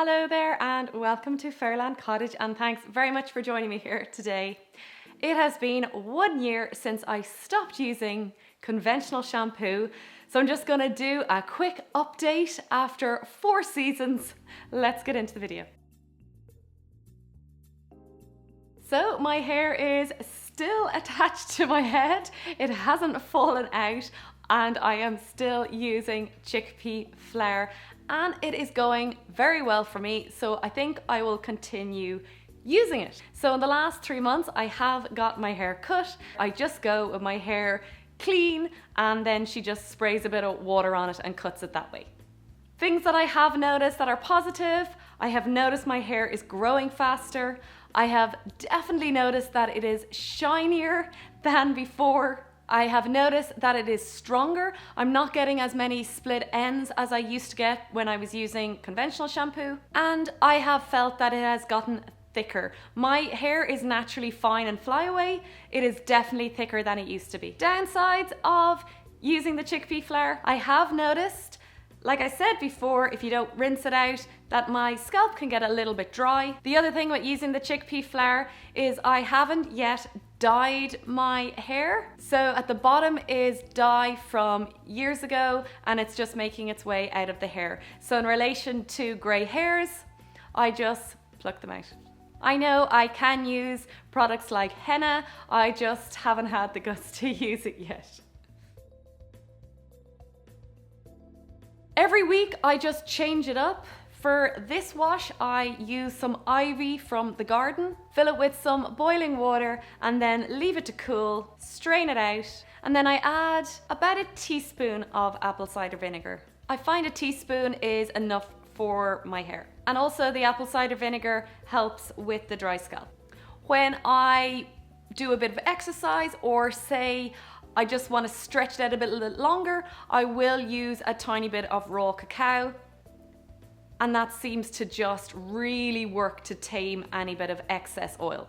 Hello there and welcome to Fairland Cottage, and thanks very much for joining me here today. It has been 1 year since I stopped using conventional shampoo, so I'm just going to do a quick update after 4 seasons. Let's get into the video. So my hair is still attached to my head. It hasn't fallen out and I am still using chickpea flour, and it is going very well for me, so I think I will continue using it. So in the last 3 months I have got my hair cut. I just go with my hair clean and then she just sprays a bit of water on it and cuts it that way. Things that I have noticed that are positive: I have noticed my hair is growing faster. I have definitely noticed that it is shinier than before. I have noticed that it is stronger. I'm not getting as many split ends as I used to get when I was using conventional shampoo. And I have felt that it has gotten thicker. My hair is naturally fine and flyaway. It is definitely thicker than it used to be. Downsides of using the chickpea flour: I have noticed, like I said before, if you don't rinse it out, that my scalp can get a little bit dry. The other thing with using the chickpea flour is I haven't yet dyed my hair. So at the bottom is dye from years ago and it's just making its way out of the hair. So in relation to grey hairs, I just pluck them out. I know I can use products like henna, I just haven't had the guts to use it yet. Every week I just change it up. For this wash I use some ivy from the garden, fill it with some boiling water and then leave it to cool, strain it out, and then I add about a teaspoon of apple cider vinegar. I find a teaspoon is enough for my hair. And also the apple cider vinegar helps with the dry scalp. When I do a bit of exercise, or say I just want to stretch it out a bit longer, I will use a tiny bit of raw cacao, and that seems to just really work to tame any bit of excess oil.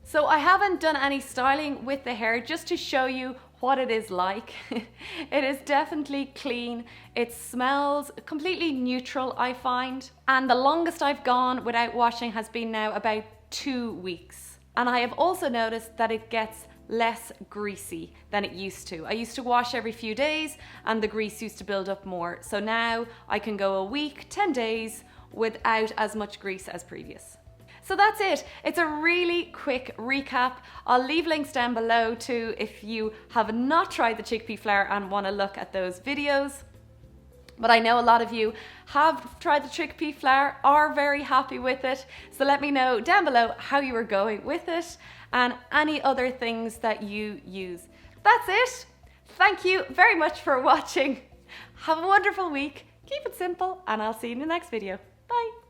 So I haven't done any styling with the hair, just to show you what it is like. It is definitely clean. It smells completely neutral, I find. And the longest I've gone without washing has been now about 2 weeks. And I have also noticed that it gets less greasy than it used to. I used to wash every few days and the grease used to build up more. So now I can go a week, 10 days without as much grease as previous. So that's it. It's a really quick recap. I'll leave links down below too if you have not tried the chickpea flour and want to look at those videos. But I know a lot of you have tried the chickpea flour, are very happy with it. So let me know down below how you were going with it and any other things that you use. That's it. Thank you very much for watching. Have a wonderful week. Keep it simple and I'll see you in the next video. Bye.